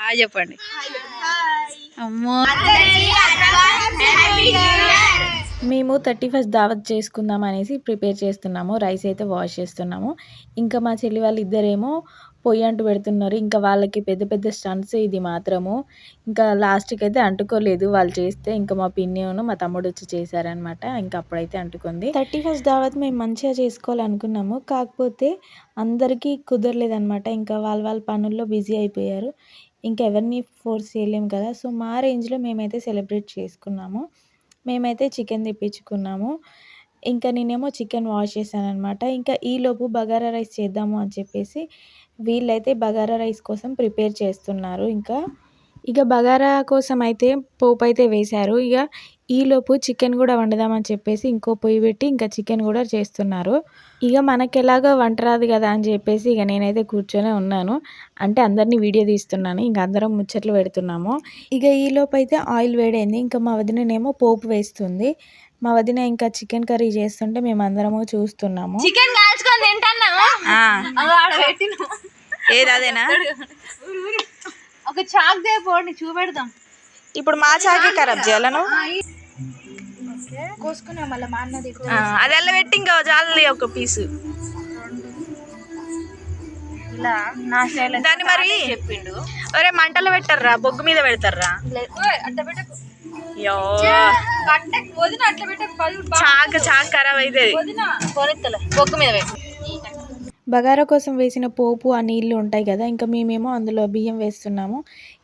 Hi చెప్పండి. అమ్మో మేము 31st దావత్ చేసుకుందాం అనేసి ప్రిపేర్ చేస్తున్నాము. రైస్ అయితే వాష్ చేస్తున్నాము. ఇంకా మా చెల్లి వాళ్ళు ఇద్దరేమో పొయ్యి అంటు పెడుతున్నారు. ఇంకా వాళ్ళకి పెద్ద పెద్ద స్టంట్స్ ఇది మాత్రము. ఇంకా లాస్ట్కి అయితే అంటుకోలేదు వాళ్ళు చేస్తే. ఇంకా మా పిన్నిను మా తమ్ముడు వచ్చి చేశారనమాట. ఇంకా అప్పుడైతే అంటుకుంది. 31st దావత్ మేము మంచిగా చేసుకోవాలనుకున్నాము. కాకపోతే అందరికీ కుదరలేదనమాట. ఇంకా వాళ్ళ పనుల్లో బిజీ అయిపోయారు. ఇంకా ఎవరిని ఫోర్స్ చేయలేము కదా. సో మా రేంజ్లో మేమైతే సెలబ్రేట్ చేసుకున్నాము. మేమైతే చికెన్ తెప్పించుకున్నాము. ఇంకా నేనేమో చికెన్ వాష్ చేశాననమాట. ఇంకా ఈలోపు బగారా రైస్ చేద్దాము అని చెప్పేసి వీళ్ళైతే బగారా రైస్ కోసం ప్రిపేర్ చేస్తున్నారు. ఇక బగారా కోసం అయితే పోపు అయితే వేశారు. ఇక ఈలోపు చికెన్ కూడా వండుదామని చెప్పేసి ఇంకో పొయ్యి పెట్టి ఇంకా చికెన్ కూడా చేస్తున్నారు. ఇక మనకెలాగో వంట రాదు కదా అని చెప్పేసి ఇక నేనైతే కూర్చొనే ఉన్నాను. అంటే అందరినీ వీడియో తీస్తున్నాను. ఇంక అందరం ముచ్చట్లు పెడుతున్నాము. ఇక ఈలోపు అయితే ఆయిల్ వేడైంది. ఇంకా మా వదినేమో పోపు వేస్తుంది. మా వదిన ఇంకా చికెన్ కర్రీ చేస్తుంటే మేము అందరము చూస్తున్నాము. చికెన్ కాల్చుకొని తింటున్నాము. ఏది అదేనా? ఒక చాక్ పోండి చూపెడదాం. ఇప్పుడు మా చాకే ఖరాబ్ చేయాలను కోసుకున్నా మళ్ళీ మా అన్నది అది ఎల్ల పెట్టి ఇంకా జాలి ఒక పీసు ఇలా నా స్టైల్ దాన్ని మరి చెప్పిండు. ఒరే మంటలు పెట్టర్రా, బొగ్గు మీద పెడతారా? అట్లా పెట్టకు, అట్లా పెట్టకు. చాక్ ఖరాబ్ అయితే బొగ్గు మీద పెట్టు. బగారా కోసం వేసిన పోపు ఆ నీళ్ళు ఉంటాయి కదా. ఇంకా మేమేమో అందులో బియ్యం వేస్తున్నాము.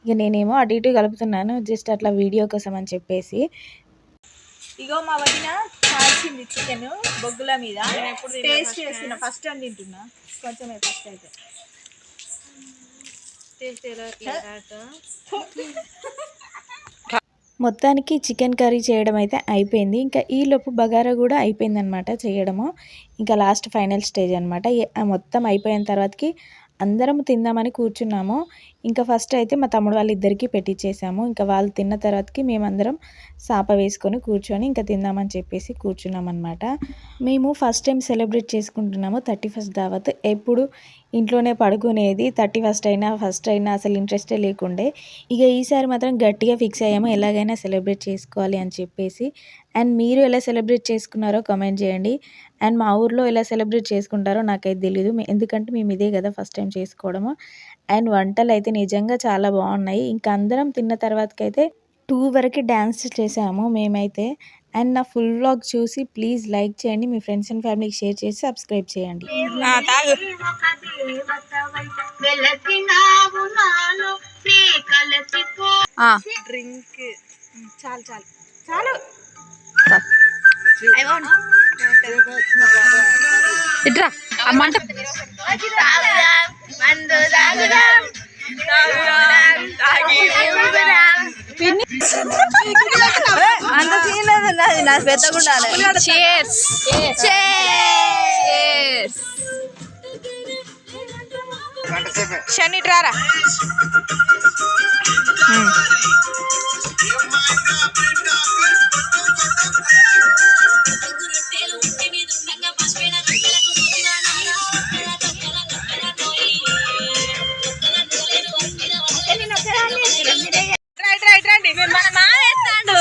ఇక నేనేమో అటు ఇటు కలుపుతున్నాను జస్ట్ అట్లా వీడియో కోసం అని చెప్పేసి. ఇగో మా వదిన కాల్చింది చికెన్ బొగ్గుల మీద. టేస్ట్ చేస్తున్నా, ఫస్ట్ టైం తింటున్నా. కొంచెమే ఫస్ట్ అయితే మొత్తానికి చికెన్ కర్రీ చేయడం అయితే అయిపోయింది. ఇంకా ఈలోపు బగారా కూడా అయిపోయిందనమాట చేయడము. ఇంకా లాస్ట్ ఫైనల్ స్టేజ్ అనమాట. మొత్తం అయిపోయిన తర్వాతకి అందరం తిందామని కూర్చున్నాము. ఇంకా ఫస్ట్ అయితే మా తమ్ముడు వాళ్ళిద్దరికీ పెట్టించేసాము. ఇంకా వాళ్ళు తిన్న తర్వాతకి మేమందరం సాప వేసుకొని కూర్చొని ఇంకా తిందామని చెప్పేసి కూర్చున్నాం అనమాట. మేము ఫస్ట్ టైం సెలబ్రేట్ చేసుకుంటున్నాము 31st దావత్. ఎప్పుడు ఇంట్లోనే పడుకునేది. 31st అయినా ఫస్ట్ అయినా అసలు ఇంట్రెస్టే లేకుండే. ఇక ఈసారి మాత్రం గట్టిగా ఫిక్స్ అయ్యాము ఎలాగైనా సెలబ్రేట్ చేసుకోవాలి అని చెప్పేసి. అండ్ మీరు ఎలా సెలబ్రేట్ చేసుకున్నారో కామెంట్ చేయండి. అండ్ మా ఊర్లో ఎలా సెలబ్రేట్ చేసుకుంటారో నాకైతే తెలీదు. ఎందుకంటే మేము ఇదే కదా ఫస్ట్ టైం చేసుకోవడము. అండ్ వంటలు అయితే నిజంగా చాలా బాగున్నాయి. ఇంకా అందరం తిన్న తర్వాతకైతే 2 వరకు డ్యాన్స్ చేసాము మేమైతే. అండ్ నా ఫుల్ వ్లాగ్ చూసి ప్లీజ్ లైక్ చేయండి, మీ ఫ్రెండ్స్ అండ్ ఫ్యామిలీకి షేర్ చేసి సబ్స్క్రైబ్ చేయండి. డ్రింక్ చాలు చాలు చాలు. ఇట్రా అమ్మంట అంత సీన్ లేదు, నా పెద్దగా శని రారా. మన మా వేస్తాడు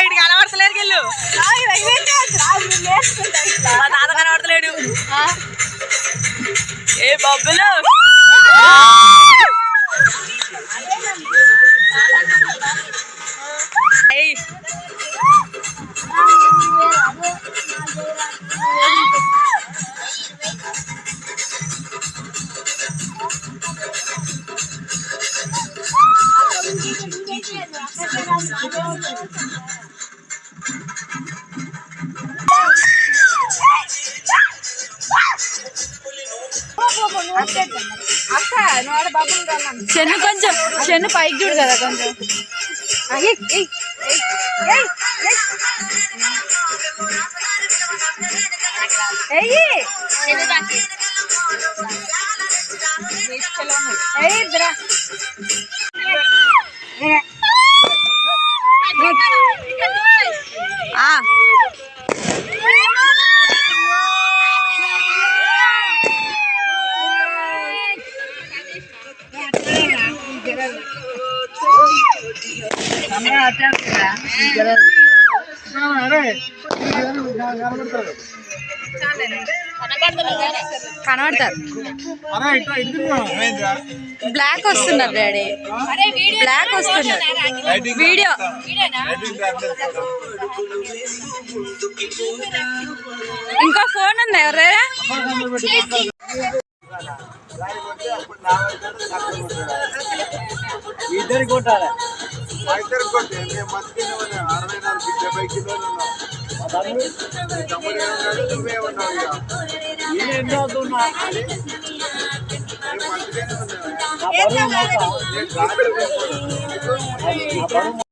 ఇటు కనబడతలేదు. వెళ్ళు మా తాత కనబడతలేడు. ఏ బొబ్బులు చెన్ను కొంచెం చెన్ను పైకి చూడు కదా కొంచెం. కనబడతారు బ్లాక్ వస్తున్నారు డాడీ బ్లాక్ వస్తున్నారు వీడియో ఇంకో ఫోన్ ఉంది ఎవరైనా ఇద్దరికి కొట్టాలి ఇద్దరికి కొట్టే మేము మంచిగానే ఉన్నాం 64 కిలోలు ఉన్నాం తమ్ముడు ఏమన్నాడు నువ్వే ఉన్నావు ఇక నేను ఎన్నో అవుతున్నా మంచిగానే ఉన్నాను